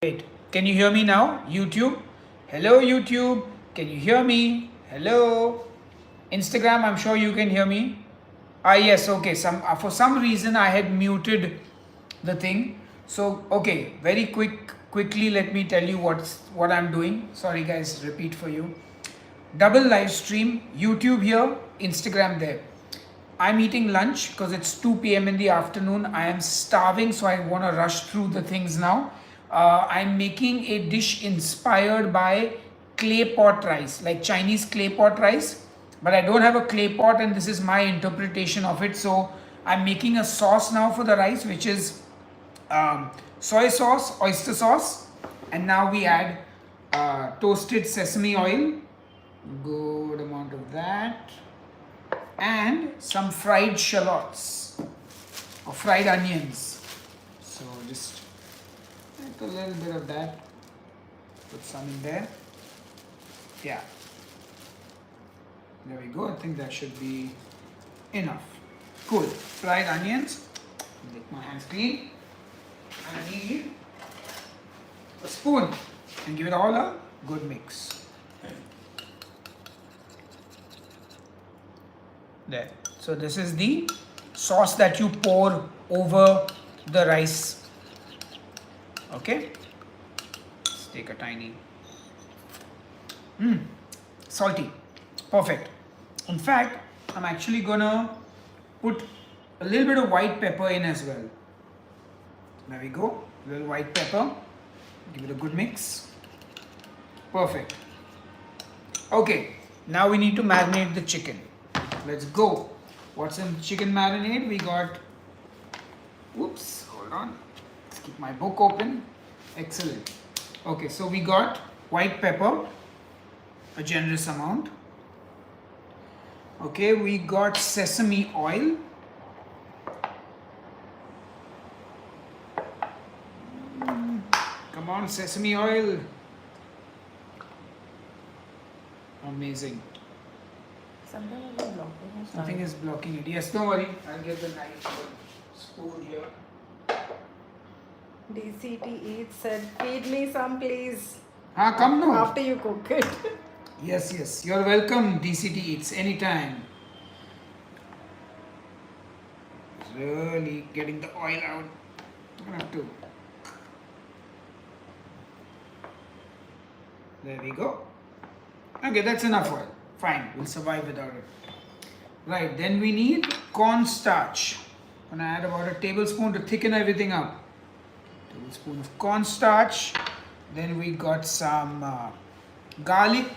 Wait, can you hear me now? YouTube? Hello, YouTube. Can you hear me? Hello. Instagram, I'm sure you can hear me. Yes, okay. For some reason I had muted the thing. So okay, very quickly let me tell you what I'm doing. Sorry guys, repeat for you. Double live stream, YouTube here, Instagram there. I'm eating lunch because it's 2 p.m. in the afternoon. I am starving, so I want to rush through the things now. I'm making a dish inspired by clay pot rice, like Chinese clay pot rice. But I don't have a clay pot, and this is my interpretation of it. So I'm making a sauce now for the rice, which is soy sauce, oyster sauce, and now we add toasted sesame oil, good amount of that, and some fried shallots or fried onions. So just take a little bit of that, put some in there. Yeah, there we go. I think that should be enough. Cool. Fried onions. Make my hands clean. I need a spoon and give it all a good mix. There. So this is the sauce that you pour over the rice. Okay. Let's take a tiny. Salty. Perfect. In fact, I'm actually gonna put a little bit of white pepper in as well. There we go. A little white pepper. Give it a good mix. Perfect. Okay. Now we need to marinate the chicken. Let's go. What's in chicken marinade? We got, oops, hold on. Let's keep my book open. Excellent. Okay, so we got white pepper, a generous amount. Okay, we got sesame oil. Come on, sesame oil. Amazing. Something is blocking it. Yes, don't worry. I'll get the knife or spoon here. DCT Eats said, feed me some please. Come now. After you cook it. Yes. You're welcome, DCT Eats, anytime. Really getting the oil out. I'm gonna have to. There we go. Okay, that's enough oil. Fine, we'll survive without it. Right, then we need cornstarch. I'm gonna add about a tablespoon to thicken everything up. Tablespoon of cornstarch. Then we got some garlic.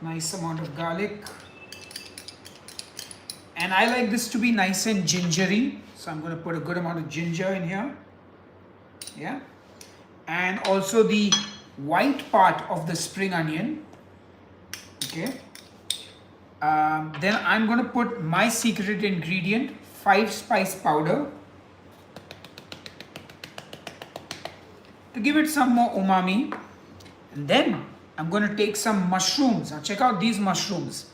Nice amount of garlic. And I like this to be nice and gingery. So I'm gonna put a good amount of ginger in here. Yeah. And also the white part of the spring onion. Okay. Then I'm going to put my secret ingredient, 5-spice powder, to give it some more umami. And then I'm going to take some mushrooms. Now check out these mushrooms.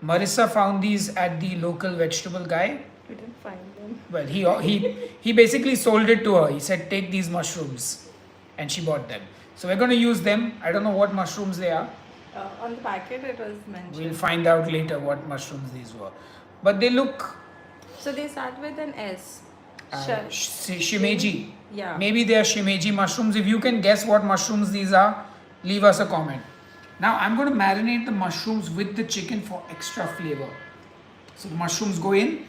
Marissa found these at the local vegetable guy. We didn't find them. Well, he basically sold it to her. He said, take these mushrooms. And she bought them. So we're going to use them. I don't know what mushrooms they are. On the packet it was mentioned. We'll find out later what mushrooms these were. But they look... So they start with an S. Shimeji. Yeah. Maybe they are shimeji mushrooms. If you can guess what mushrooms these are, leave us a comment. Now I'm going to marinate the mushrooms with the chicken for extra flavor. So the mushrooms go in.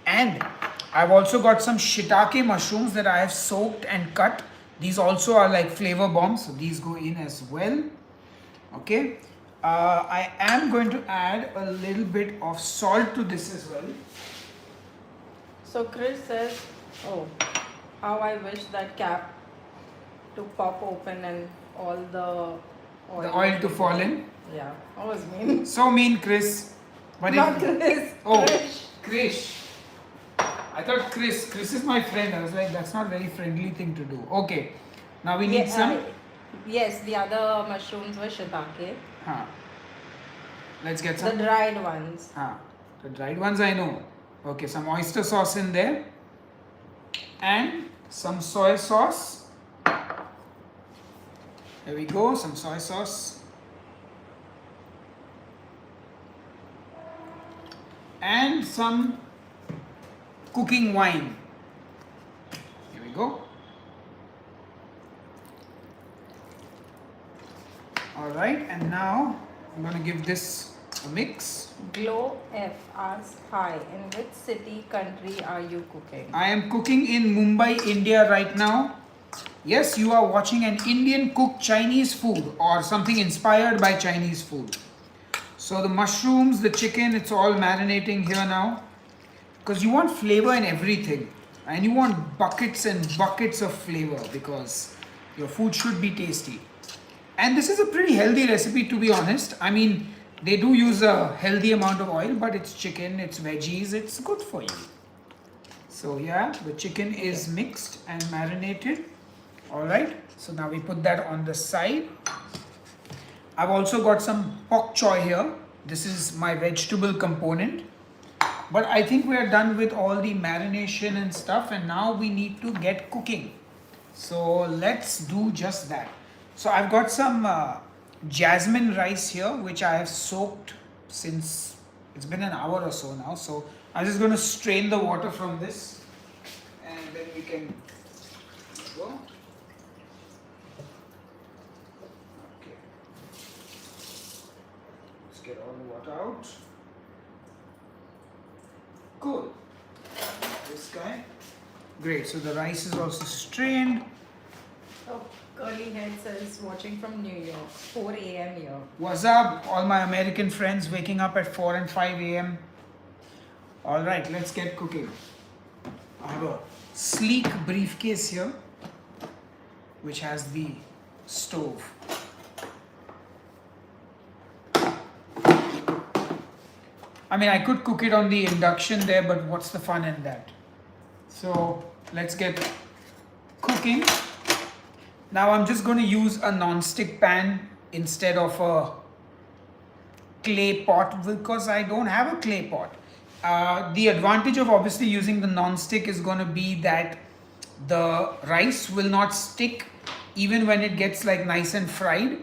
And I've also got some shiitake mushrooms that I have soaked and cut. These also are like flavor bombs. So these go in as well. Okay, I am going to add a little bit of salt to this as well. So Chris says, oh, how I wish that cap to pop open and all the oil to fall in. Yeah, that was mean. So mean, Chris. But Not Chris. Oh, Krish. I thought Chris. Chris is my friend. I was like, that's not a very friendly thing to do. Okay, now we need some. Yes, the other mushrooms were shiitake. Let's get some. The dried ones. The dried ones I know. Okay, some oyster sauce in there. And some soy sauce. There we go, some soy sauce. And some cooking wine. Here we go. Alright, and now I'm going to give this a mix. Glow F asks, hi, in which city, country are you cooking? I am cooking in Mumbai, India right now. Yes, you are watching an Indian cooked Chinese food or something inspired by Chinese food. So the mushrooms, the chicken, it's all marinating here now. Because you want flavor in everything. And you want buckets and buckets of flavor because your food should be tasty. And this is a pretty healthy recipe, to be honest. I mean, they do use a healthy amount of oil, but it's chicken, it's veggies, it's good for you. So yeah, the chicken is mixed and marinated. Alright, so now we put that on the side. I've also got some pak choy here. This is my vegetable component. But I think we are done with all the marination and stuff, and now we need to get cooking. So let's do just that. So I've got some jasmine rice here, which I have soaked since it's been an hour or so now. So I'm just going to strain the water from this, and then we can go. Okay. Let's get all the water out. Cool. This guy. Great. So the rice is also strained. Oh, Curly Head says, watching from New York, 4 a.m. here. What's up, all my American friends waking up at 4 and 5 a.m. Alright, let's get cooking. I have a sleek briefcase here, which has the stove. I mean, I could cook it on the induction there, but what's the fun in that? So let's get cooking. Now I'm just going to use a non-stick pan instead of a clay pot because I don't have a clay pot. The advantage of obviously using the non-stick is going to be that the rice will not stick even when it gets like nice and fried.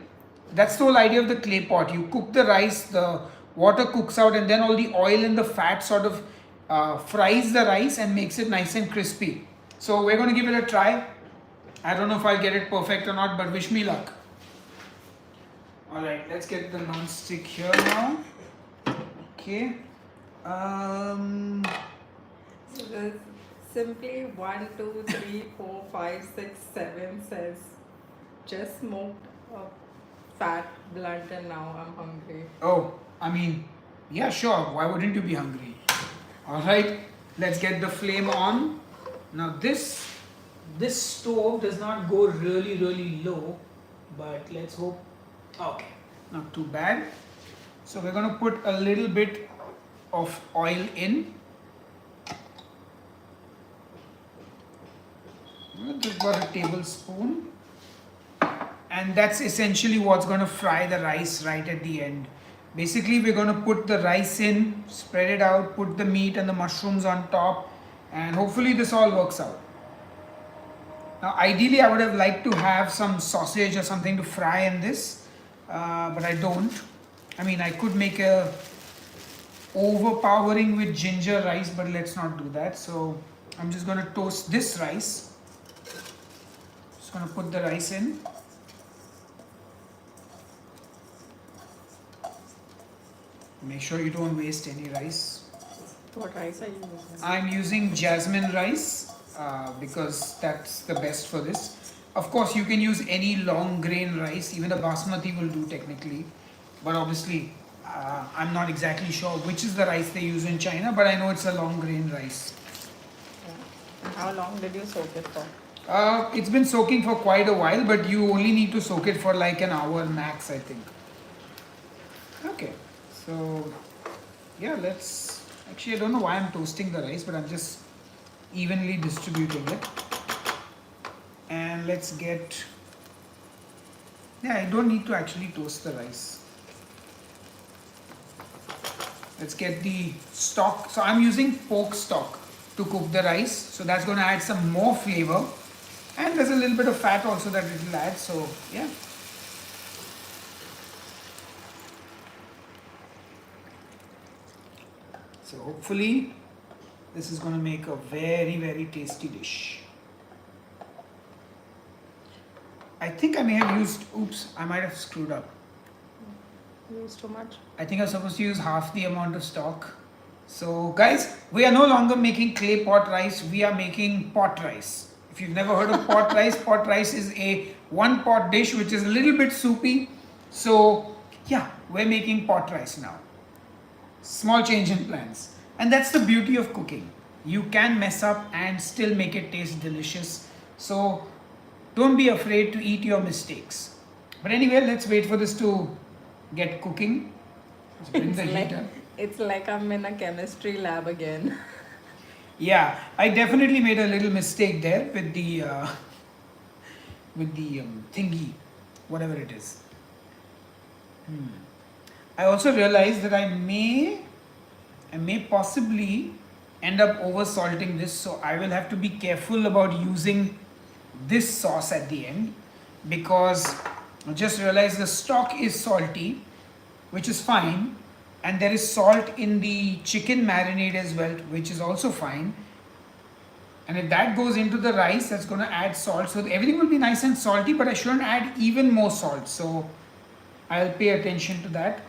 That's the whole idea of the clay pot. You cook the rice, the water cooks out, and then all the oil and the fat sort of fries the rice and makes it nice and crispy. So we're going to give it a try. I don't know if I'll get it perfect or not, but wish me luck. Alright, let's get the non-stick here now. Okay. So there's simply 1, 2, 3, 4, 5, 6, 7 says, just smoked a fat blunt and now I'm hungry. Oh, I mean, yeah, sure. Why wouldn't you be hungry? Alright, let's get the flame on. Now this stove does not go really low, but let's hope. Okay, not too bad. So we're going to put a little bit of oil in. Just about a tablespoon, and that's essentially what's going to fry the rice right at the end. Basically, we're going to put the rice in, spread it out, put the meat and the mushrooms on top, and hopefully this all works out. Now ideally I would have liked to have some sausage or something to fry in this, but I don't. I mean, I could make a overpowering with ginger rice, but let's not do that. So I'm just going to toast this rice. Just going to put the rice in. Make sure you don't waste any rice. What rice are you using? I'm using jasmine rice because that's the best for this. Of course, you can use any long grain rice, even a basmati will do technically. But obviously, I'm not exactly sure which is the rice they use in China, but I know it's a long grain rice. Yeah. And how long did you soak it for? It's been soaking for quite a while, but you only need to soak it for like an hour max, I think. Okay, so yeah, let's. Actually, I don't know why I'm toasting the rice, but I'm just evenly distributing it. And let's get. Yeah, I don't need to actually toast the rice. Let's get the stock. So I'm using pork stock to cook the rice. So that's going to add some more flavor. And there's a little bit of fat also that it will add. So yeah, So hopefully this is going to make a very, very tasty dish. I think I may have used, oops, I might have screwed up. Use too much? I think I was supposed to use half the amount of stock. So guys, we are no longer making clay pot rice, we are making pot rice. If you've never heard of pot rice is a one pot dish which is a little bit soupy. So yeah, we're making pot rice now. Small change in plans. And that's the beauty of cooking. You can mess up and still make it taste delicious. So don't be afraid to eat your mistakes. But anyway, let's wait for this to get cooking. Let's bring the heater. It's like I'm in a chemistry lab again. Yeah, I definitely made a little mistake there with the thingy, whatever it is. I also realized that I may possibly end up over salting this, so I will have to be careful about using this sauce at the end, because I just realized the stock is salty, which is fine, and there is salt in the chicken marinade as well, which is also fine. And if that goes into the rice, that's going to add salt, so everything will be nice and salty, but I shouldn't add even more salt, so I'll pay attention to that.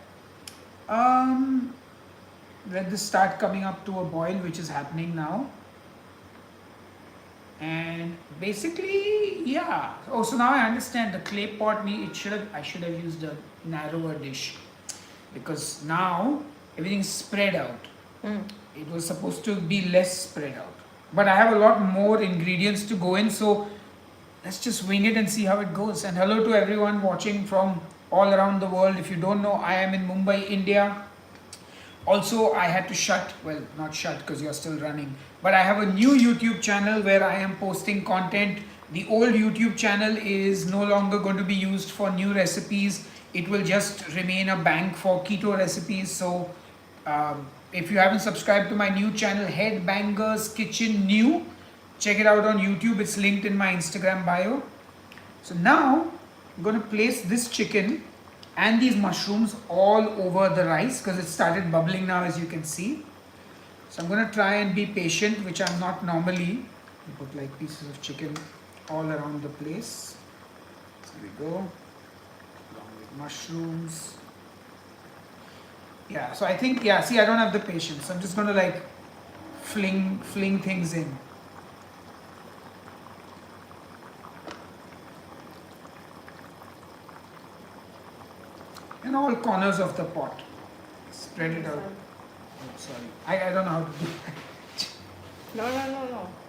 Let this start coming up to a boil, which is happening now. And basically, yeah. Oh, so now I understand the clay pot. I should have used a narrower dish, because now everything's spread out. It was supposed to be less spread out, but I have a lot more ingredients to go in. So let's just wing it and see how it goes. And hello to everyone watching from all around the world. If you don't know, I am in Mumbai, India. Also, I had to not shut because you're still running, but I have a new YouTube channel where I am posting content. The old YouTube channel is no longer going to be used for new recipes. It will just remain a bank for keto recipes. So if you haven't subscribed to my new channel, Headbangers Kitchen New, check it out on YouTube. It's linked in my Instagram bio. So now I'm going to place this chicken and these mushrooms all over the rice, because it started bubbling now, as you can see. So I'm going to try and be patient, which I'm not normally. Put like pieces of chicken all around the place. So there we go, along with mushrooms. Yeah, so I think, see, I don't have the patience. I'm just going to like fling things in. In all corners of the pot. Spread it out. Oh, sorry. I don't know how to do that. No.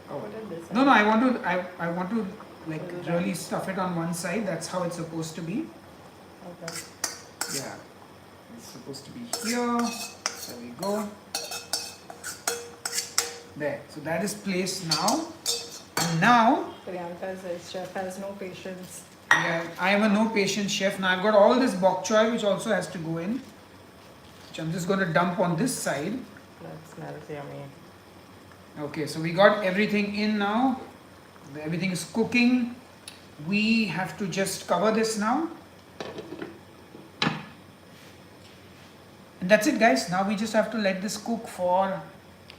Oh. What is this? No, I want to like really stuff it on one side. That's how it's supposed to be. Okay. Yeah. It's supposed to be here. There we go. There. So that is placed now. And now Priyanka says chef has no patience. yeah, I am a no patience chef. Now I've got all this bok choy which also has to go in, which I'm just going to dump on this side. That smells yummy. Okay, so we got everything in now. Everything is cooking. We have to just cover this now. And that's it, guys. Now we just have to let this cook for,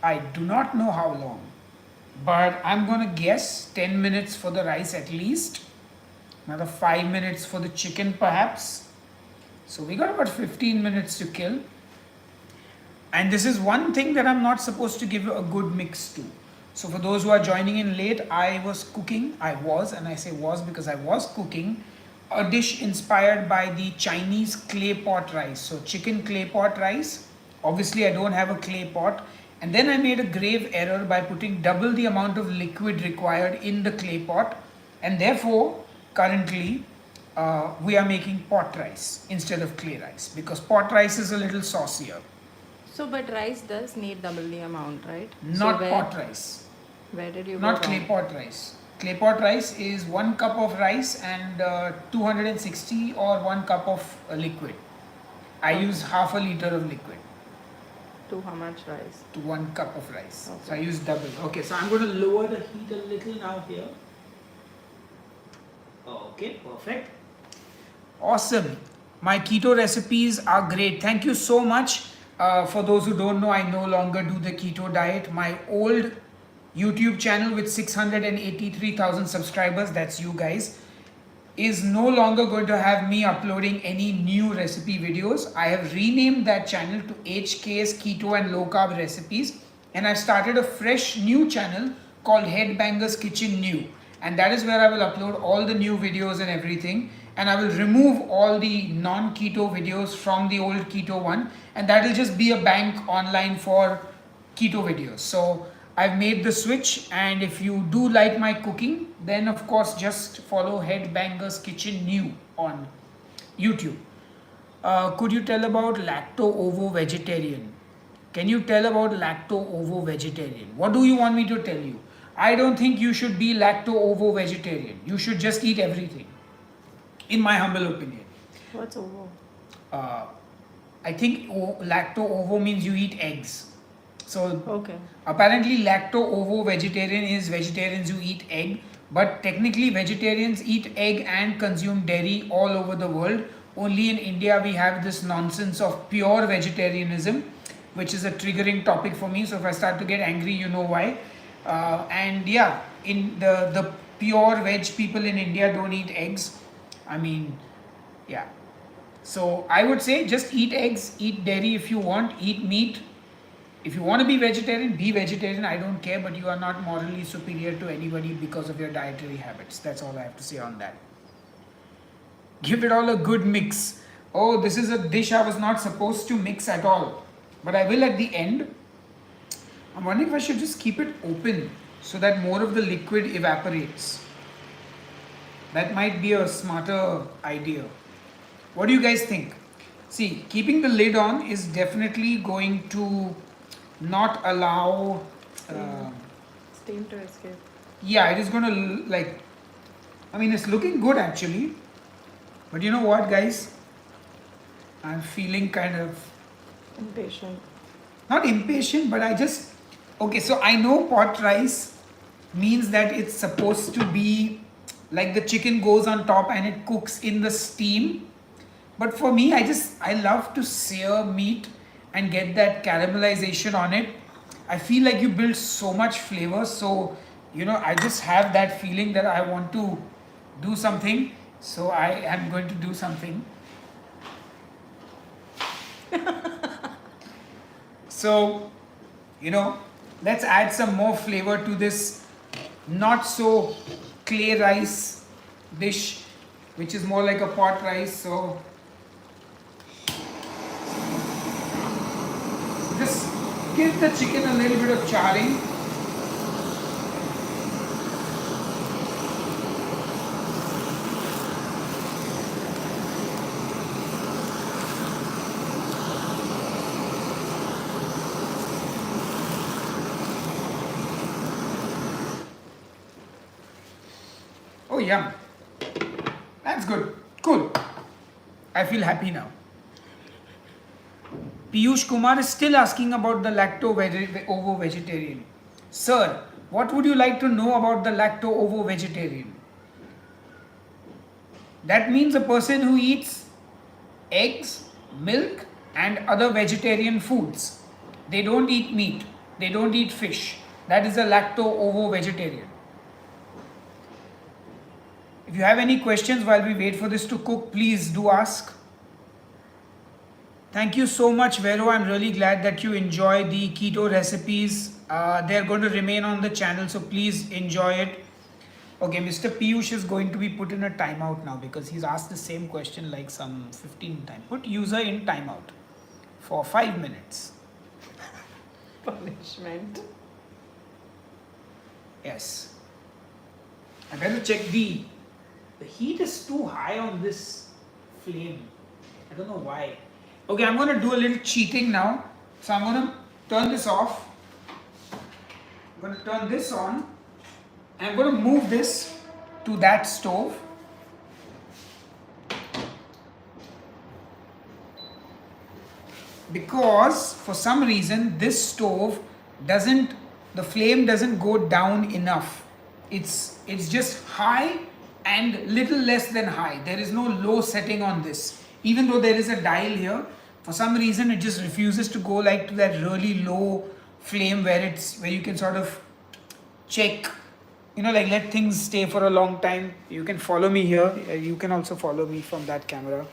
I do not know how long, but I'm going to guess 10 minutes for the rice at least. Another 5 minutes for the chicken perhaps. So we got about 15 minutes to kill. And this is one thing that I'm not supposed to give a good mix to. So for those who are joining in late, I was cooking, and I say was because I was cooking a dish inspired by the Chinese clay pot rice. So chicken clay pot rice. Obviously I don't have a clay pot. And then I made a grave error by putting double the amount of liquid required in the clay pot. And therefore, currently, we are making pot rice instead of clay rice, because pot rice is a little saucier. So, but rice does need double the amount, right? Not so pot rice. Where did you Not go clay wrong? pot rice. Clay pot rice is 1 cup of rice and 260 or 1 cup of liquid. I use half a liter of liquid To how much rice? to 1 cup of rice. Okay. So I use double. Okay, so I'm going to lower the heat a little now here. Okay, perfect. Awesome. My keto recipes are great. Thank you so much. For those who don't know, I no longer do the keto diet. My old YouTube channel with 683,000 subscribers, that's you guys, is no longer going to have me uploading any new recipe videos. I have renamed that channel to HK's Keto and Low Carb Recipes, and I've started a fresh new channel called Headbangers Kitchen New, and that is where I will upload all the new videos and everything, and I will remove all the non-keto videos from the old keto one, and that will just be a bank online for keto videos. So I've made the switch, and if you do like my cooking, then of course just follow Headbangers Kitchen New on YouTube. Could you tell about lacto-ovo vegetarian? Can you tell about lacto-ovo vegetarian? What do you want me to tell you? I don't think you should be lacto-ovo vegetarian. You should just eat everything, in my humble opinion. What's ovo? I think lacto-ovo means you eat eggs. So Okay. apparently lacto-ovo vegetarian is vegetarians who eat egg, but technically vegetarians eat egg and consume dairy all over the world. Only in India we have this nonsense of pure vegetarianism, which is a triggering topic for me. So if I start to get angry, you know why. And yeah, in the pure veg people in India don't eat eggs. I mean, yeah. So I would say just eat eggs, eat dairy if you want, eat meat. If you want to be vegetarian, be vegetarian. I don't care, but you are not morally superior to anybody because of your dietary habits. That's all I have to say on that. Give it all a good mix. Oh, this is a dish I was not supposed to mix at all, but I will at the end. I'm wondering if I should just keep it open so that more of the liquid evaporates. That might be a smarter idea. What do you guys think? See, keeping the lid on is definitely going to not allow Steam to escape. yeah, it is going to like, I mean, it's looking good actually, but you know what guys, I'm feeling kind of Impatient. not impatient, but I just, okay, so I know pot rice means that it's supposed to be like the chicken goes on top and it cooks in the steam, but for me I love to sear meat and get that caramelization on it. I feel like you build so much flavor, so you know, I just have that feeling that I want to do something, so I am going to do something. So, you know, let's add some more flavor to this not so clay rice dish, which is more like a pot rice. So just give the chicken a little bit of charring. Oh, yum. That's good. Cool. I feel happy now. Piyush Kumar is still asking about the lacto-ovo vegetarian. Sir, what would you like to know about the lacto-ovo vegetarian? That means a person who eats eggs, milk, and other vegetarian foods. They don't eat meat. They don't eat fish. That is a lacto-ovo vegetarian. If you have any questions while we wait for this to cook, please do ask. Thank you so much, Vero. I'm really glad that you enjoy the keto recipes. They're going to remain on the channel, so please enjoy it. Okay, Mr. Piyush is going to be put in a timeout now because he's asked the same question like some 15 times. Put user in timeout for 5 minutes. Punishment. Yes. I better check the heat is too high on this flame. I don't know why. Okay, I'm going to do a little cheating now. So I'm going to turn this off. I'm going to turn this on. And I'm going to move this to that stove. Because for some reason this stove the flame doesn't go down enough. It's just high and little less than high. There is no low setting on this. Even though there is a dial here, For some reason it just refuses to go like to that really low flame where you can sort of check, like let things stay for a long time. You can follow me here. You can also follow me from that camera.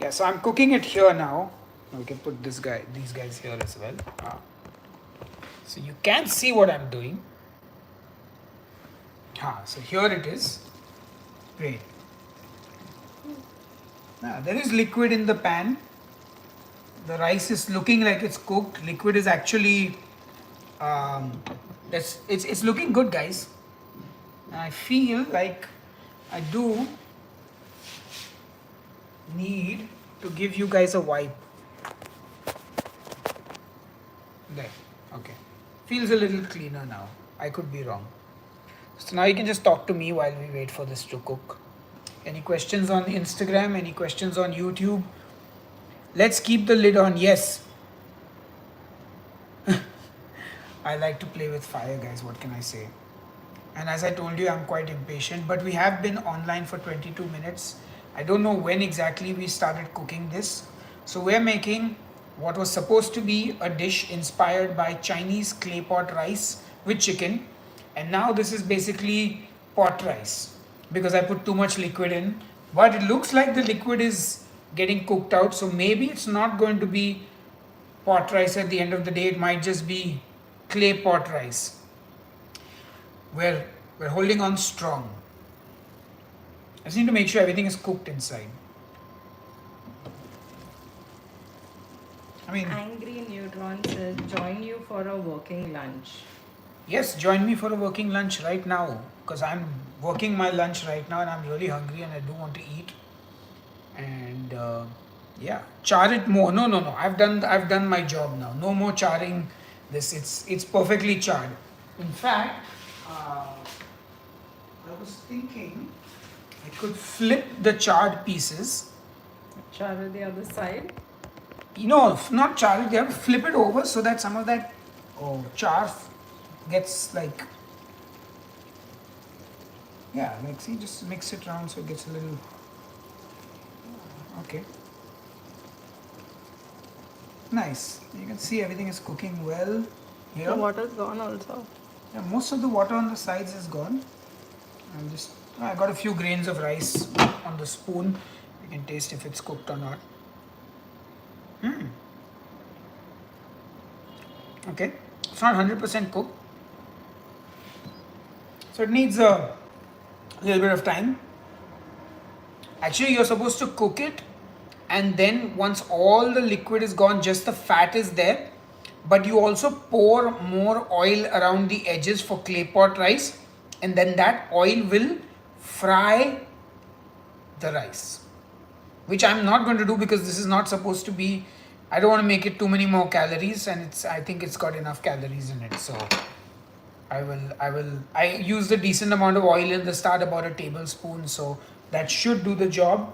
Yeah, so I'm cooking it here now. We can put these guys here as well. So you can see what I'm doing. So here it is. Great. Now there is liquid in the pan. The rice is looking like it's cooked. Liquid is actually, it's looking good, guys. And I feel like I do need to give you guys a wipe. There, okay. Feels a little cleaner now. I could be wrong. So now you can just talk to me while we wait for this to cook. Any questions on Instagram? Any questions on YouTube? Let's keep the lid on. Yes. I like to play with fire, guys. What can I say? And as I told you, I'm quite impatient. But we have been online for 22 minutes. I don't know when exactly we started cooking this. So we're making what was supposed to be a dish inspired by Chinese clay pot rice with chicken. And now this is basically pot rice because I put too much liquid in. But it looks like the liquid is getting cooked out. So maybe it's not going to be pot rice at the end of the day. It might just be clay pot rice. We're holding on strong. I just need to make sure everything is cooked inside. Angry Neutron says, join you for a working lunch. Yes, join me for a working lunch right now because I'm working my lunch right now and I'm really hungry and I do want to eat. And char it more. No. I've done my job now. No more charring this. It's perfectly charred. In fact, I was thinking I could flip the charred pieces. Char it the other side. Not char it. You have to flip it over so that some of that char gets like, see, just mix it around so it gets a little, okay. Nice. You can see everything is cooking well here. The water's gone also. Yeah, most of the water on the sides is gone. I got a few grains of rice on the spoon. You can taste if it's cooked or not. Okay, it's not 100% cooked. So it needs a little bit of time. Actually, you're supposed to cook it and then once all the liquid is gone, just the fat is there. But you also pour more oil around the edges for clay pot rice and then that oil will fry the rice, which I'm not going to do because this is not supposed to be, I don't want to make it too many more calories and I think it's got enough calories in it. So I used a decent amount of oil in the start, about a tablespoon, so that should do the job.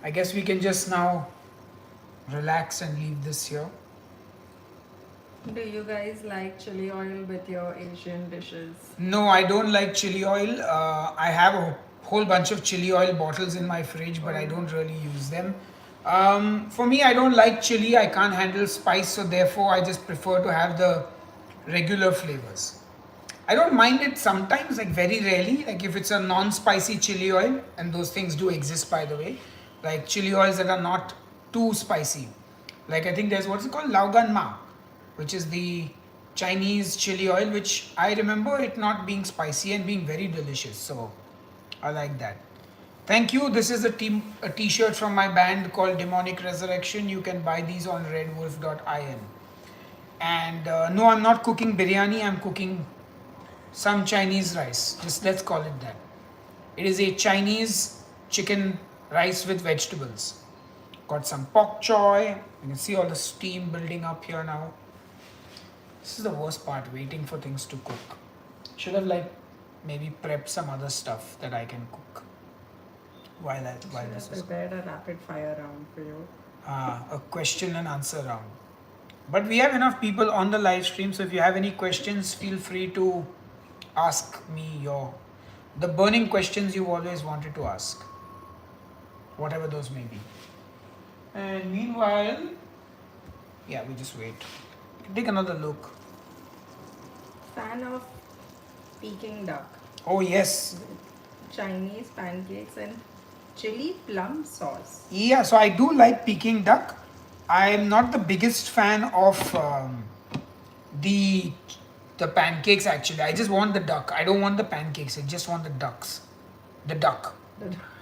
I guess we can just now relax and leave this here. Do you guys like chili oil with your Asian dishes? No, I don't like chili oil. I have a whole bunch of chili oil bottles in my fridge, but I don't really use them. For me, I don't like chili. I can't handle spice, so therefore I just prefer to have the regular flavors. I don't mind it sometimes, like very rarely, like if it's a non-spicy chili oil, and those things do exist, by the way, like chili oils that are not too spicy. Like I think there's what's it called, Laogan Ma, which is the Chinese chili oil, which I remember it not being spicy and being very delicious. So I like that. Thank you. This is a t-shirt from my band called Demonic Resurrection. You can buy these on redwolf.in. And no, I'm not cooking biryani. I'm cooking some Chinese rice. Just let's call it that. It is a Chinese chicken rice with vegetables. Got some pok choy. You can see all the steam building up here now. This is the worst part, waiting for things to cook. Should have maybe prepped some other stuff that I can cook while this is prepared a rapid fire round for you. a question and answer round. But we have enough people on the live stream, so if you have any questions, feel free to ask me the burning questions you've always wanted to ask, whatever those may be. And meanwhile, yeah, we just wait. Take another look. Fan of Peking duck, Oh yes. Chinese pancakes, and chili plum sauce. Yeah, so I do like Peking duck. I'm not the biggest fan of the the pancakes actually. I just want the duck. I don't want the pancakes. I just want the ducks. The duck.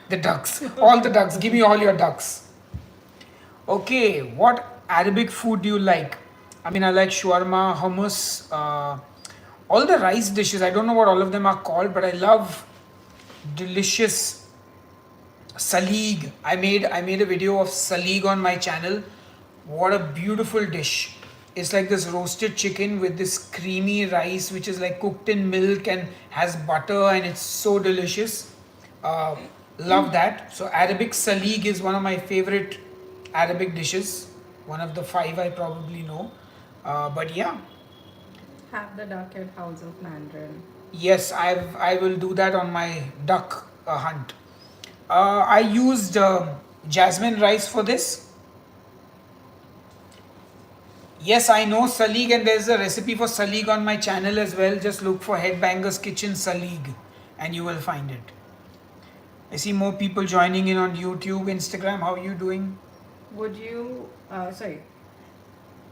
The ducks. All the ducks. Give me all your ducks. Okay, what Arabic food do you like? I mean, I like shawarma, hummus, all the rice dishes. I don't know what all of them are called, but I love delicious salig. I made a video of salig on my channel. What a beautiful dish. It's like this roasted chicken with this creamy rice which is like cooked in milk and has butter, and it's so delicious. Uh, Love that. So Arabic salig is one of my favorite Arabic dishes. One of the five I probably know. But yeah, Have the duck at House of Mandarin. yes, I will do that on my duck hunt. I used jasmine rice for this. Yes, I know salig, and there's a recipe for salig on my channel as well. Just look for Headbangers Kitchen salig, and you will find it. I see more people joining in on YouTube, Instagram. How are you doing? Would you, sorry,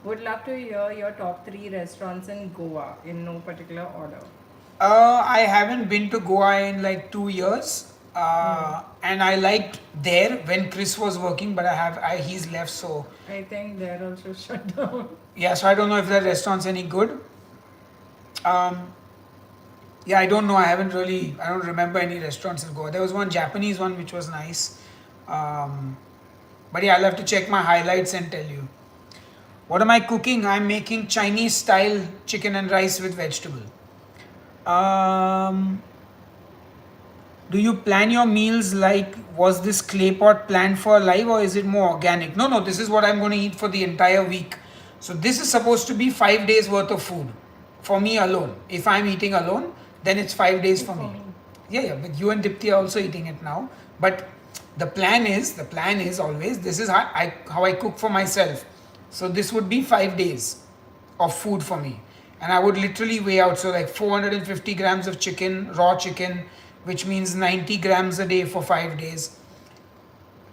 would love to hear your top 3 restaurants in Goa in no particular order. I haven't been to Goa in like 2 years, and I liked there when Chris was working, but he's left, so I think they're also shut down. yeah. So I don't know if that restaurant's any good. Um, yeah, I don't know. I don't remember any restaurants in Goa. There was one Japanese one which was nice, but yeah, I'll have to check my highlights and tell you. What am I cooking? I'm making Chinese style chicken and rice with vegetable. Um, do you plan your meals like was this clay pot planned for live, or is it more organic? No, no, this is what I'm going to eat for the entire week. So this is supposed to be 5 days worth of food for me alone. If I'm eating alone, then it's 5 days for me. Yeah, yeah, but you and Dipti are also eating it now. But the plan is always this is how I cook for myself. So this would be 5 days of food for me, and I would literally weigh out. So like 450 grams of chicken, raw chicken, which means 90 grams a day for 5 days.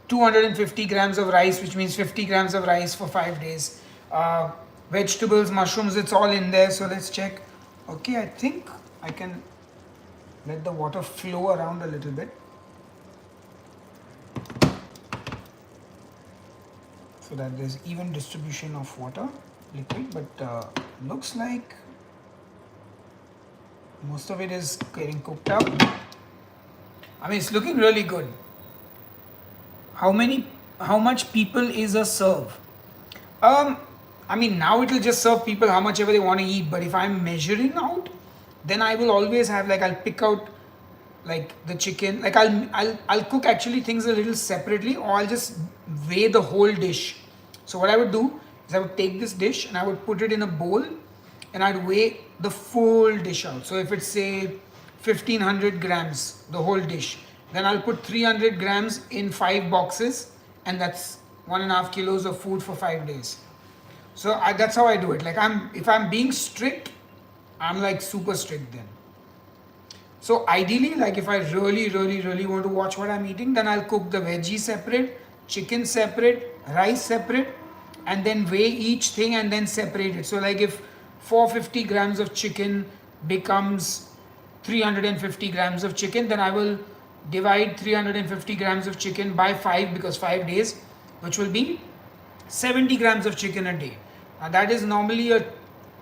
250 grams of rice, which means 50 grams of rice for 5 days. Vegetables, mushrooms, it's all in there. So let's check. Okay, I think I can let the water flow around a little bit. So that there's even distribution of water, liquid, but looks like most of it is getting cooked up. I mean, it's looking really good. How much people is a serve? I mean, now it will just serve people how much ever they want to eat. But if I'm measuring out, then I will always have like I'll pick out like the chicken. Like I'll cook actually things a little separately, or I'll just weigh the whole dish. So what I would do is I would take this dish and I would put it in a bowl, and I'd weigh the full dish out. So if it's say 1500 grams, the whole dish, then I'll put 300 grams in 5 boxes, and that's 1.5 kilos of food for 5 days. So that's how I do it. Like if I'm being strict, I'm like super strict then. So ideally, like if I really, really, really want to watch what I'm eating, then I'll cook the veggie separate, chicken separate, rice separate, and then weigh each thing and then separate it. So like if 450 grams of chicken becomes 350 grams of chicken, then I will divide 350 grams of chicken by 5, because 5 days, which will be 70 grams of chicken a day. Now that is normally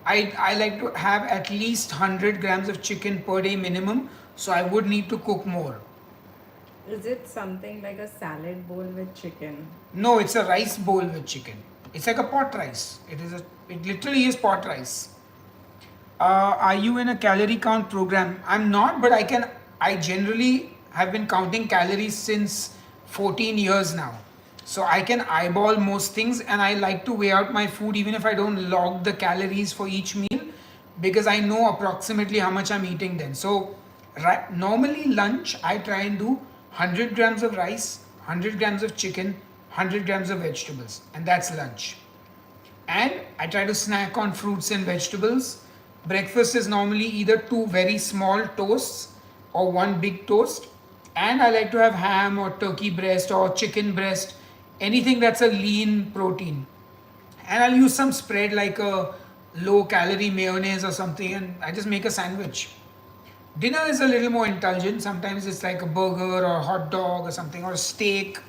I like to have at least 100 grams of chicken per day minimum, so I would need to cook more. Is it something like a salad bowl with chicken? No, it's a rice bowl with chicken. It's like a pot rice. It literally is pot rice. Are you in a calorie count program? I'm not, but I generally have been counting calories since 14 years now. So I can eyeball most things, and I like to weigh out my food even if I don't log the calories for each meal, because I know approximately how much I'm eating then. So normally lunch I try and do 100 grams of rice, 100 grams of chicken, 100 grams of vegetables, and that's lunch. And I try to snack on fruits and vegetables. Breakfast is normally either two very small toasts or one big toast. And I like to have ham or turkey breast or chicken breast, anything that's a lean protein. And I'll use some spread like a low calorie mayonnaise or something, and I just make a sandwich. Dinner is a little more indulgent. Sometimes it's like a burger or a hot dog or something, or a steak.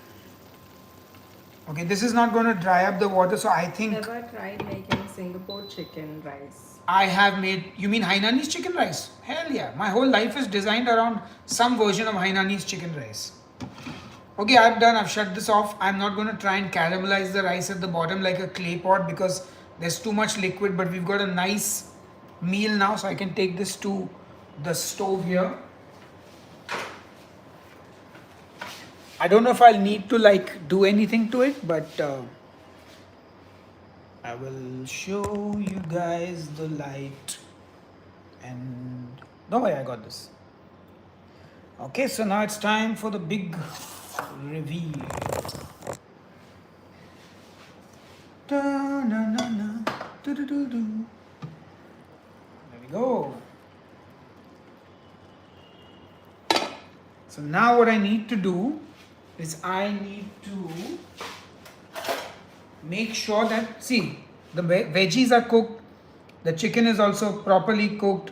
Okay, this is not going to dry up the water, so I think Never tried making Singapore chicken rice. I have made. You mean Hainanese chicken rice? Hell yeah. My whole life is designed around some version of Hainanese chicken rice. Okay, I'm done. I've shut this off. I'm not going to try and caramelize the rice at the bottom like a clay pot because there's too much liquid, but we've got a nice meal now, so I can take this to the stove here. I don't know if I'll need to like do anything to it, but I will show you guys the light. And don't worry, I got this. Okay, so now it's time for the big reveal. Da-na-na-na, do-do-do-do. There we go. So now what I need to do is I need to make sure that, see, the veggies are cooked, the chicken is also properly cooked.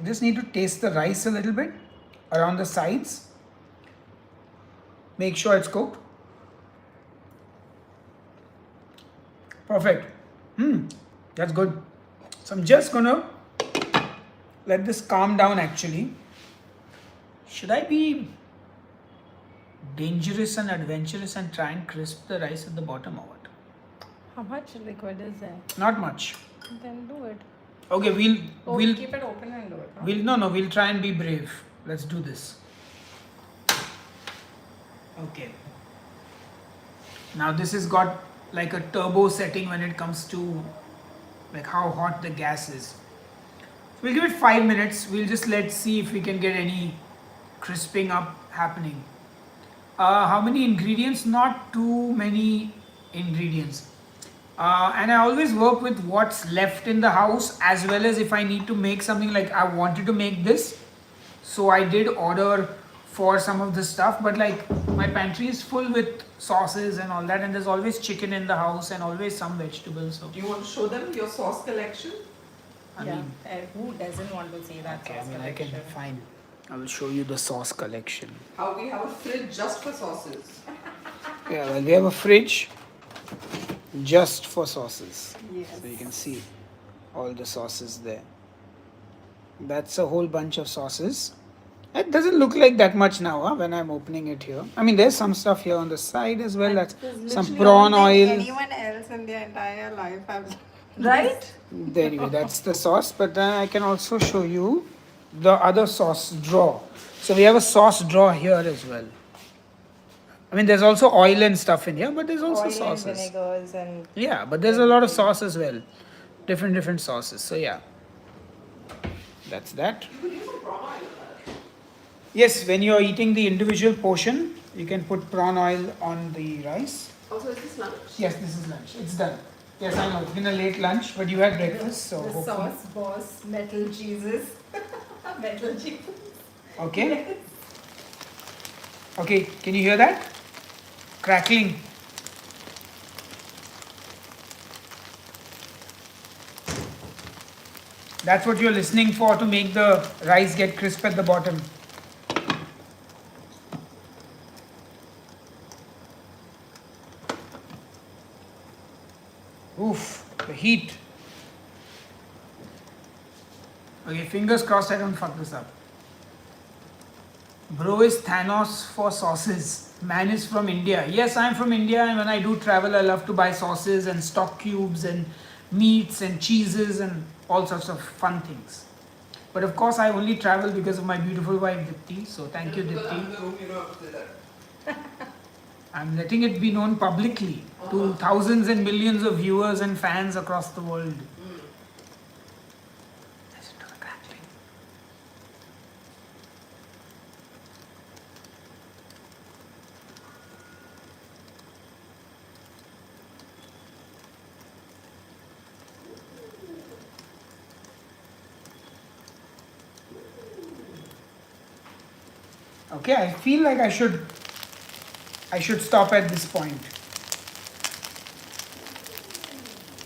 I just need to taste the rice a little bit around the sides. Make sure it's cooked. Perfect. That's good. So I'm just gonna let this calm down actually. Should I be dangerous and adventurous and try and crisp the rice at the bottom or what? How much liquid is there? Not much. Then do it. Okay, we'll keep it open and do it. No? we'll try and be brave. Let's do this. Okay. Now this has got like a turbo setting when it comes to like how hot the gas is. We'll give it 5 minutes. We'll just let's see if we can get any crisping up happening. How many ingredients? Not too many ingredients. And I always work with what's left in the house, as well as if I need to make something, like I wanted to make this. So I did order for some of the stuff, but like my pantry is full with sauces and all that, and there's always chicken in the house and always some vegetables. So Do you want to show them your sauce collection? I Yeah. mean, And who doesn't want to see that okay, I sauce mean, I can collection? find. I will show you the sauce collection. How we have a fridge just for sauces. Yeah, well, we have a fridge just for sauces. Yes. So you can see all the sauces there. That's a whole bunch of sauces. It doesn't look like that much now when I'm opening it here. I mean, there's some stuff here on the side as well. That's some prawn oil. Anyone else in their entire life have right? Anyway, that's the sauce. But then I can also show you the other sauce drawer. So we have a sauce drawer here as well. I mean, there's also oil and stuff in here, but there's also Oil and sauces. vinegars and Yeah, but there's a lot of sauce as well. Different sauces. So yeah. That's that. Yes, when you're eating the individual portion, you can put prawn oil on the rice. Also, is this lunch? Yes, this is lunch. It's done. Yes, I know. It's been a late lunch, but you had breakfast, so the hopefully. sauce boss metal cheeses. Metal cheeses. Okay. Okay, can you hear that? Crackling. That's what you're listening for to make the rice get crisp at the bottom. Oof, the heat. Okay, fingers crossed I don't fuck this up. Bro is Thanos for sauces. Man is from India. Yes, I'm from India, and when I do travel, I love to buy sauces and stock cubes and meats and cheeses and all sorts of fun things. But of course, I only travel because of my beautiful wife Dipti. So thank you, Because I'm in Dipti. the room, you don't have to say that. I'm letting it be known publicly to thousands and millions of viewers and fans across the world. Listen to the crackling. Okay, I feel like I should stop at this point.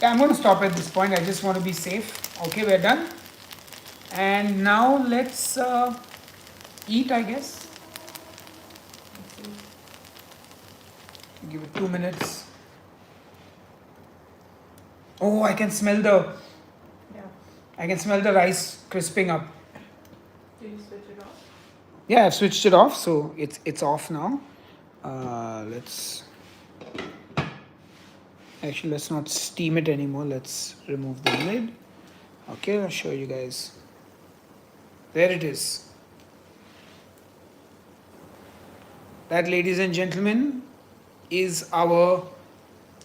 Yeah, I'm going to stop at this point. I just want to be safe. Okay, we're done. And now let's eat, I guess. Give it 2 minutes. Oh, I can smell the rice crisping up. Do you switch it off? Yeah, I've switched it off, so it's off now. Let's not steam it anymore. Let's remove the lid. Okay, I'll show you guys. There it is. That, ladies and gentlemen, is our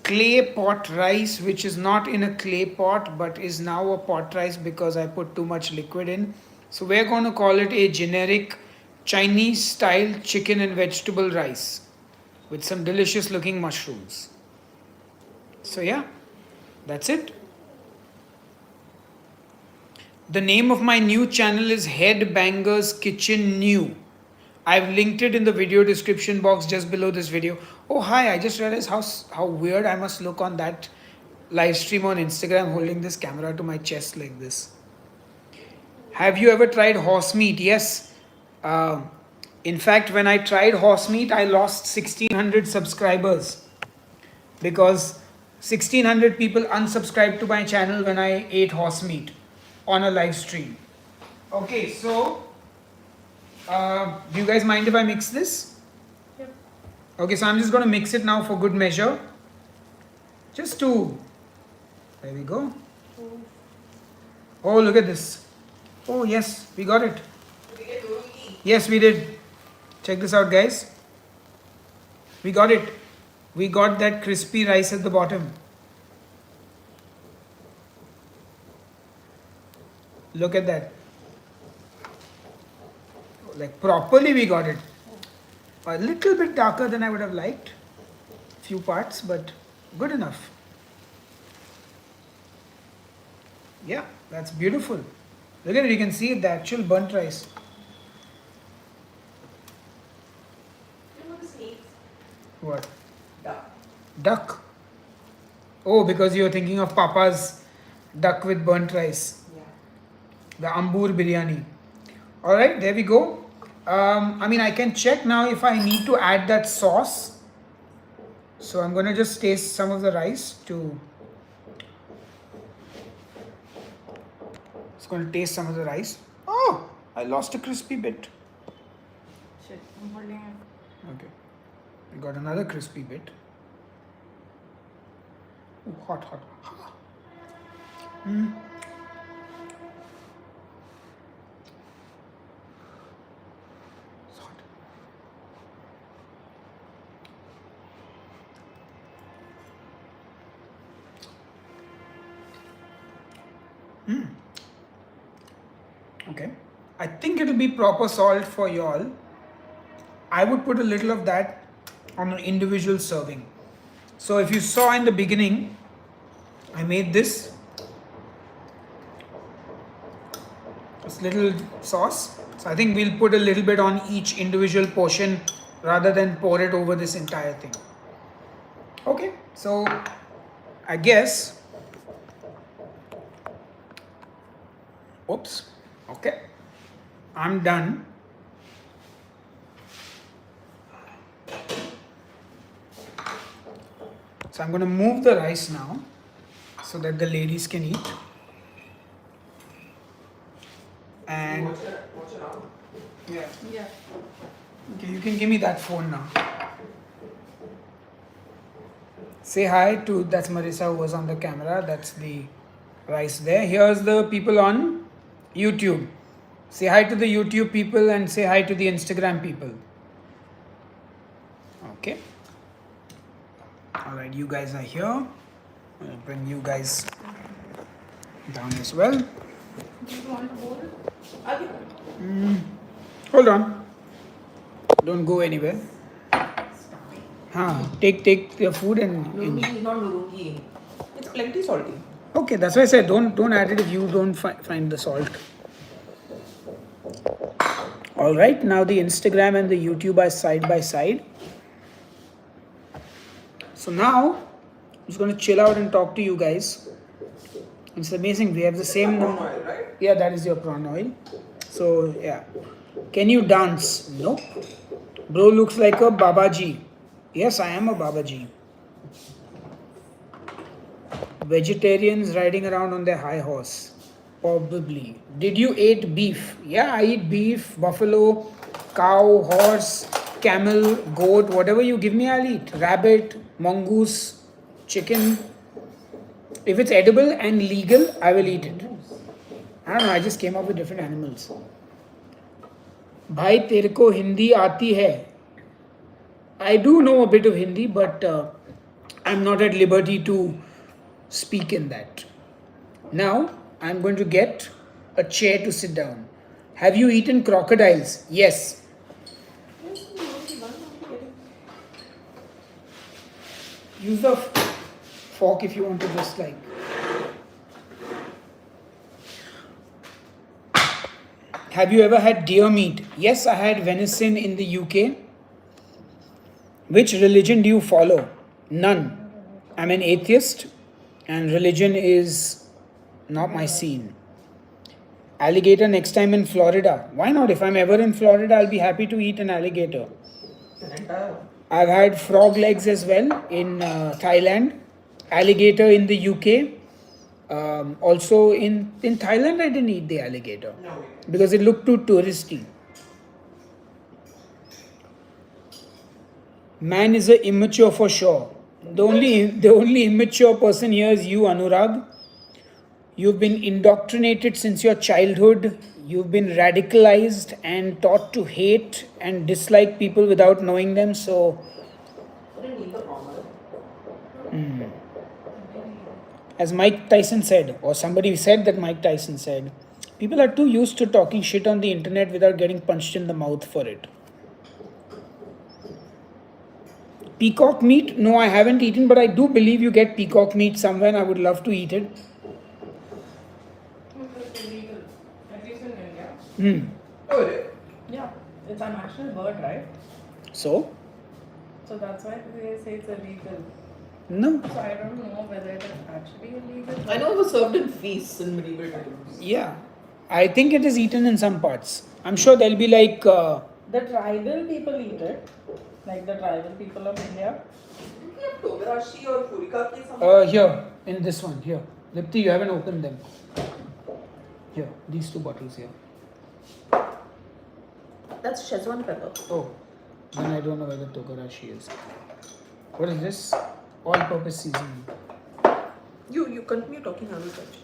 clay pot rice, which is not in a clay pot but is now a pot rice because I put too much liquid in. So we're going to call it a generic Chinese style chicken and vegetable rice with some delicious looking mushrooms. So yeah, that's it. The name of my new channel is Headbangers Kitchen New. I've linked it in the video description box just below this video. Oh hi, I just realized how weird I must look on that live stream on Instagram holding this camera to my chest like this. Have you ever tried horse meat? Yes. In fact, when I tried horse meat, I lost 1600 subscribers because 1600 people unsubscribed to my channel when I ate horse meat on a live stream. Okay, so do you guys mind if I mix this? Yep. Okay, so I'm just going to mix it now for good measure. Just to, there we go. Oh, look at this. Oh, yes, we got it. Did we get Urungi? Yes, we did. Check this out, guys. We got it. We got that crispy rice at the bottom. Look at that. Like properly we got it. A little bit darker than I would have liked. Few parts, but good enough. Yeah, that's beautiful. Look at it, you can see the actual burnt rice. You know what this means? What? Duck. Duck. Oh, because you're thinking of Papa's duck with burnt rice. Yeah. The Ambur biryani. Alright, there we go. I can check now if I need to add that sauce. So I'm going to just taste some of the rice to... It's going to taste some of the rice. Oh, I lost a crispy bit. Shit, I'm holding it. Okay. I got another crispy bit. Ooh, hot, hot. It's hot. Okay. I think it'll be proper salt for y'all. I would put a little of that on an individual serving. So if you saw in the beginning, I made this little sauce. So I think we'll put a little bit on each individual portion rather than pour it over this entire thing. Okay, so I guess, oops, okay, I'm done. So I'm going to move the rice now so that the ladies can eat. And Watch it out. yeah, Yeah. okay, you can give me that phone now. Say hi to, that's Marissa who was on the camera, that's the rice there. Here's the people on YouTube. Say hi to the YouTube people and say hi to the Instagram people. Okay. Alright, you guys are here. I'll bring you guys down as well. Do you want to hold it? Okay. Hold on. Don't go anywhere. Take your food and... Nurungi is not Nurungi. It's plenty salty. Okay, that's why I said don't add it if you don't find the salt. All right, now the Instagram and the YouTube are side by side. So now I'm just going to chill out and talk to you guys. It's amazing. We have the same. Prawn oil, right? Yeah, that is your prawn oil. So yeah, can you dance? No. Bro looks like a Babaji. Yes, I am a Babaji. Vegetarians riding around on their high horse. Probably. Did you eat beef? Yeah, I eat beef, buffalo, cow, horse, camel, goat, whatever you give me, I'll eat. Rabbit, mongoose, chicken. If it's edible and legal, I will eat it. I don't know, I just came up with different animals. भाई तेरे को हिंदी आती है? I do know a bit of Hindi, but I'm not at liberty to speak in that. Now, I'm going to get a chair to sit down. Have you eaten crocodiles? Yes. Use the fork if you want to just like. Have you ever had deer meat? Yes, I had venison in the UK. Which religion do you follow? None. I'm an atheist and religion is not my scene. Alligator next time in Florida. Why not? If I'm ever in Florida, I'll be happy to eat an alligator. An entire one. I've had frog legs as well in Thailand, alligator in the UK. Also in Thailand, I didn't eat the alligator No. because it looked too touristy. Man is a immature for sure. The only immature person here is you, Anurag. You've been indoctrinated since your childhood. You've been radicalized and taught to hate and dislike people without knowing them. So, I didn't eat the prawn oil. as Mike Tyson said, or somebody said that Mike Tyson said, people are too used to talking shit on the internet without getting punched in the mouth for it. Peacock meat? No, I haven't eaten, but I do believe you get peacock meat somewhere and I would love to eat it. It's illegal, at least in India. Oh, is it? Yeah, it's a national bird, right? So? So that's why they say it's illegal. No. So I don't know whether it is actually illegal. I know it was served in feasts in medieval times. Yeah. I think it is eaten in some parts. I'm sure there'll be like. The tribal people eat it, like the tribal people of India. Didn't we have togarashi or furikake somewhere? Here, in this one, here. Lipti, you haven't opened them. Here, these two bottles here. That's Szechuan pepper. Oh, then I don't know where the togarashi is. What is this? All-purpose seasoning. You continue talking, I will touch.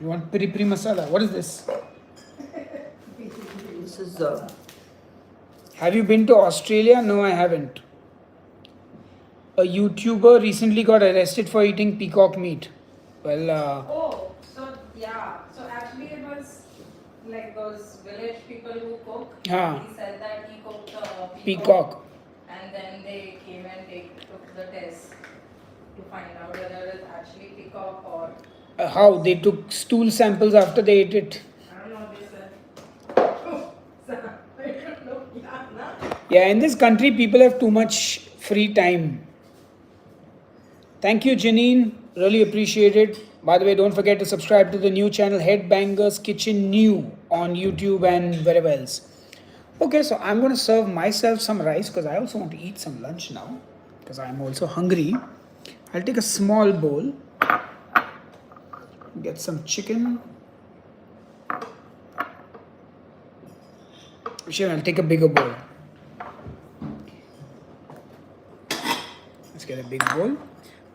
You want piri piri masala? What is this? This is Have you been to Australia? No, I haven't. A YouTuber recently got arrested for eating peacock meat. Well, Oh, so yeah. So actually it was like those village people who cook. Ah. He said that he cooked peacock. and then they came and took the test to find out whether it's actually peacock or How? They took stool samples after they ate it. I don't know. They said. So, I don't know. Yeah, nah. Yeah, in this country, people have too much free time. Thank you, Janine. Really appreciate it. By the way, don't forget to subscribe to the new channel Headbangers Kitchen New on YouTube and wherever else. Okay, so I'm going to serve myself some rice because I also want to eat some lunch now because I'm also hungry. I'll take a small bowl, get some chicken. Sure, I'll take a bigger bowl. Let's get a big bowl.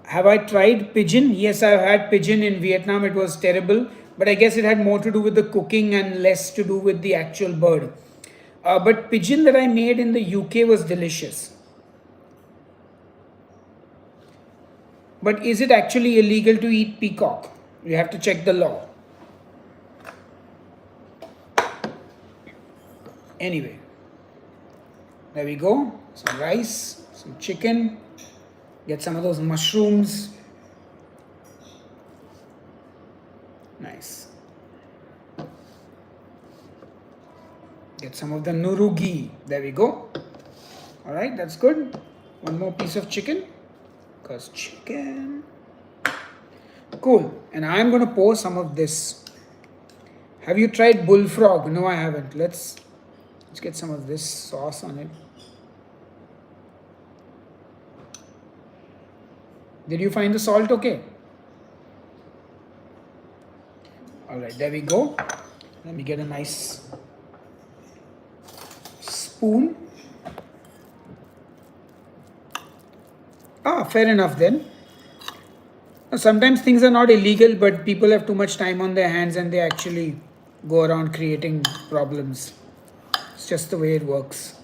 Have I tried pigeon? Yes, I've had pigeon in Vietnam. It was terrible, but I guess it had more to do with the cooking and less to do with the actual bird. But pigeon that I made in the UK was delicious. But is it actually illegal to eat peacock? You have to check the law. Anyway, there we go. Some rice, some chicken. Get some of those mushrooms. Nice. Get Get some of the nuru ghee. There we go. All right, that's good. One more piece of chicken, because chicken. Cool. And I'm going to pour some of this. Have you tried bullfrog? No, I haven't. Let's get some of this sauce on it. Did you find the salt okay? All right, there we go. Let me get a nice spoon. Fair enough then. Sometimes things are not illegal, but people have too much time on their hands and they actually go around creating problems. It's just the way it works.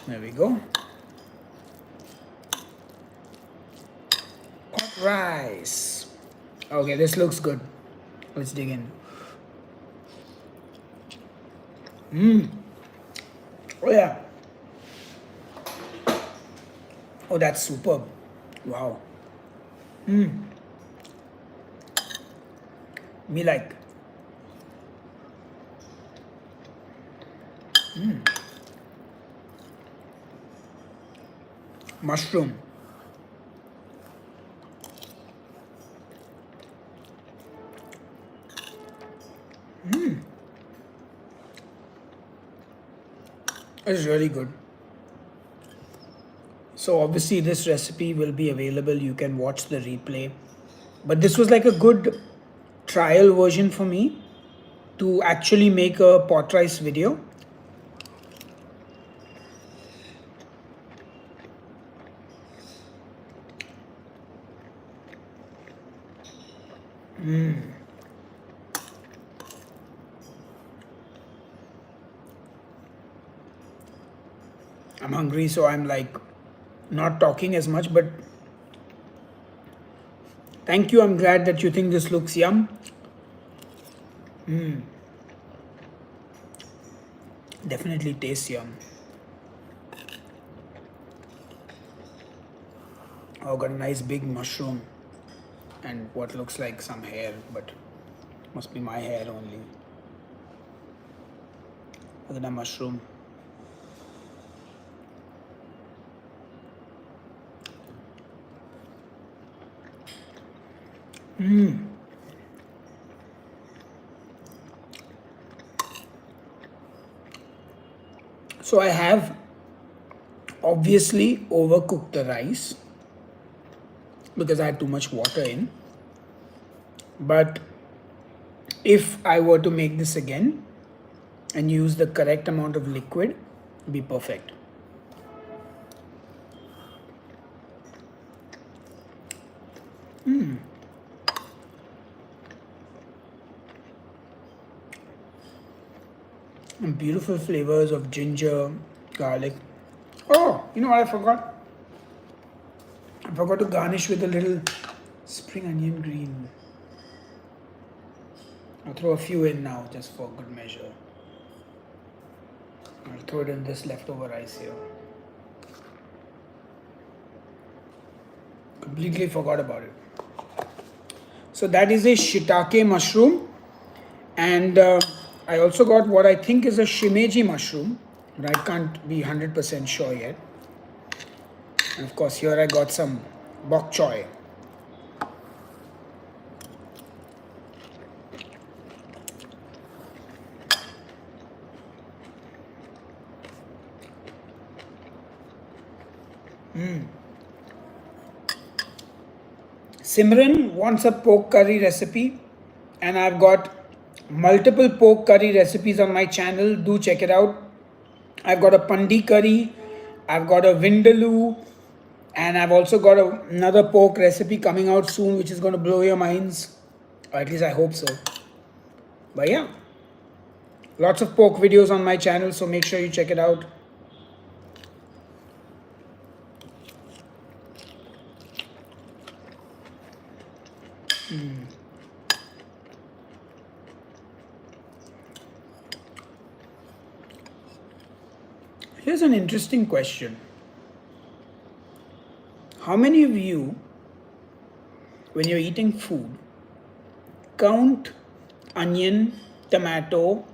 There we go. Hot rice. Okay, this looks good. Let's dig in. Oh yeah. Oh, that's superb. Wow. Me like. Mushroom. It's really good. So obviously this recipe will be available. You can watch the replay. But this was like a good trial version for me to actually make a pot rice video. I'm hungry, so I'm like not talking as much, but thank you. I'm glad that you think this looks yum. Definitely tastes yum. Oh, got a nice big mushroom and what looks like some hair, but must be my hair only. Look at that mushroom. So I have obviously overcooked the rice because I had too much water in. But if I were to make this again and use the correct amount of liquid, it'd be perfect. And beautiful flavors of ginger, garlic. Oh, you know what I forgot? I forgot to garnish with a little spring onion green. I'll throw a few in now just for good measure. I'll throw it in this leftover rice here. Completely forgot about it. So that is a shiitake mushroom, and I also got what I think is a shimeji mushroom, but I can't be 100% sure yet. And of course here I got some bok choy. Simran wants a pork curry recipe, and I've got multiple pork curry recipes on my channel. Do check it out. I've got a pandi curry, I've got a vindaloo, and I've also got another pork recipe coming out soon which is going to blow your minds, or at least I hope so. But yeah, lots of pork videos on my channel, so make sure you check it out. Here's an interesting question. How many of you, when you're eating food, count onion, tomato,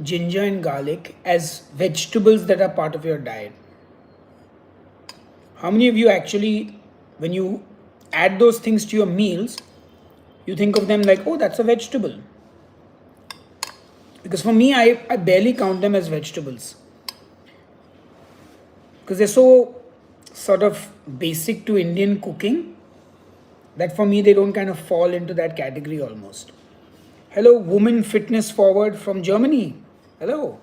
ginger, and garlic as vegetables that are part of your diet. How many of you actually, when you add those things to your meals, you think of them like, oh, that's a vegetable? Because for me, I barely count them as vegetables. Because they're so sort of basic to Indian cooking that for me, they don't kind of fall into that category almost. Hello, Woman Fitness Forward from Germany. Hello.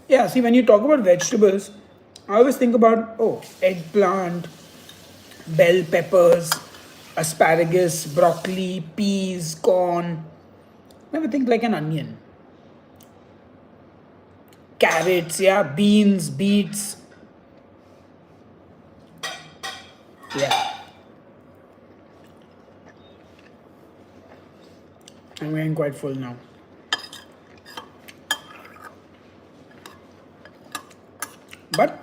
Yeah, see, when you talk about vegetables, I always think about, oh, eggplant, bell peppers, asparagus, broccoli, peas, corn. Never think like an onion. Carrots, yeah, beans, beets. Yeah. I'm getting quite full now. But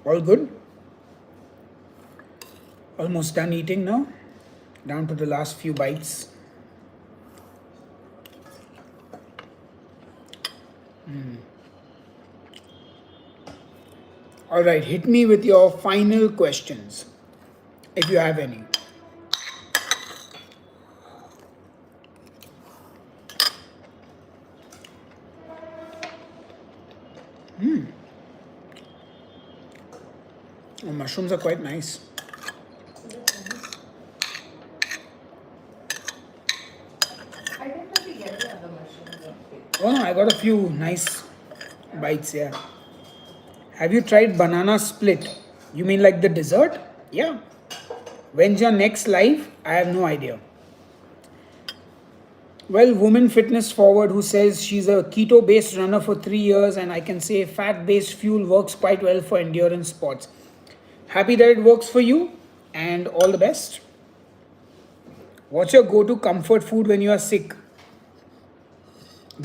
all good. Almost done eating now. Down to the last few bites. All right, hit me with your final questions, if you have any. Oh, mushrooms are quite nice. I didn't really get the other mushrooms. Oh no, I got a few nice bites, yeah. Have you tried banana split? You mean like the dessert? Yeah. When's your next live? I have no idea. Well, Woman Fitness Forward, who says she's a keto based runner for 3 years, and I can say fat based fuel works quite well for endurance sports. Happy that it works for you, and all the best. What's your go to comfort food when you are sick?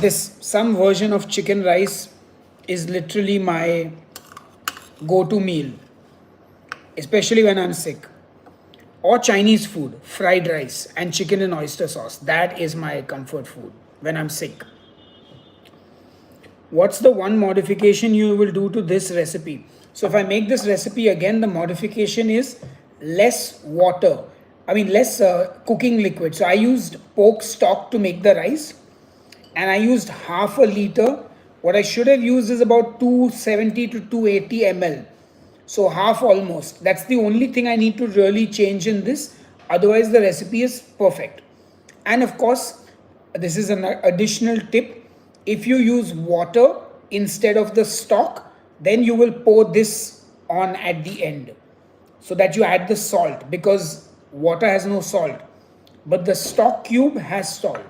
Some version of chicken rice is literally my go to meal, especially when I'm sick. Or Chinese food, fried rice and chicken and oyster sauce. That is my comfort food when I'm sick. What's the one modification you will do to this recipe? So if I make this recipe again, the modification is less water. I mean less cooking liquid. So I used pork stock to make the rice, and I used half a liter. What I should have used is about 270 to 280 ml. So half almost. That's the only thing I need to really change in this. Otherwise, the recipe is perfect. And of course, this is an additional tip. If you use water instead of the stock, then you will pour this on at the end so that you add the salt, because water has no salt, but the stock cube has salt.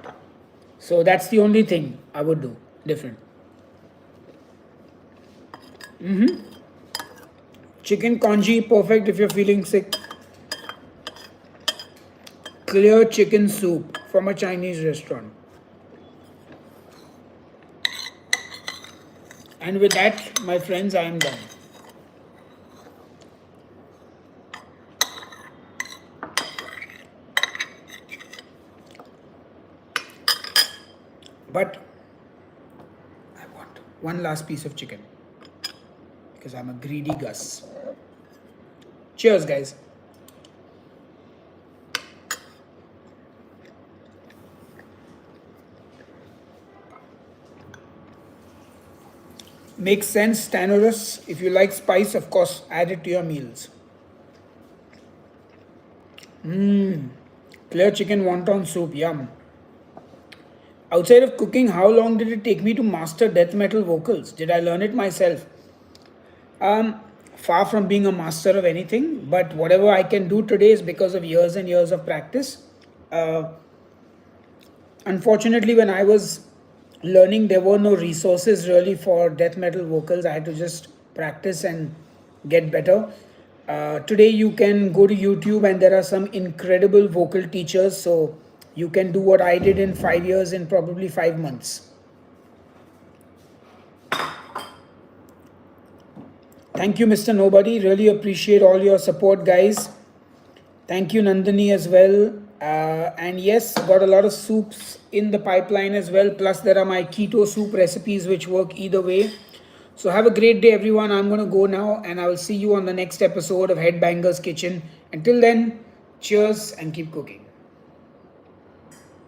So that's the only thing I would do different. Chicken congee, perfect if you're feeling sick. Clear chicken soup from a Chinese restaurant. And with that, my friends, I am done. But I want one last piece of chicken because I'm a greedy Gus. Cheers, guys. Makes sense, Stanorus. If you like spice, of course, add it to your meals. Clear chicken wonton soup, yum. Outside of cooking, how long did it take me to master death metal vocals? Did I learn it myself? Far from being a master of anything, but whatever I can do today is because of years and years of practice. Unfortunately, when I was learning, there were no resources really for death metal vocals. I had to just practice and get better. Today you can go to YouTube and there are some incredible vocal teachers, so you can do what I did in 5 years in probably 5 months. Thank you, Mr. Nobody. Really appreciate all your support, guys. Thank you, Nandini, as well. And yes, got a lot of soups in the pipeline as well. Plus, there are my keto soup recipes which work either way. So, have a great day, everyone. I'm going to go now, and I will see you on the next episode of Headbangers Kitchen. Until then, cheers and keep cooking.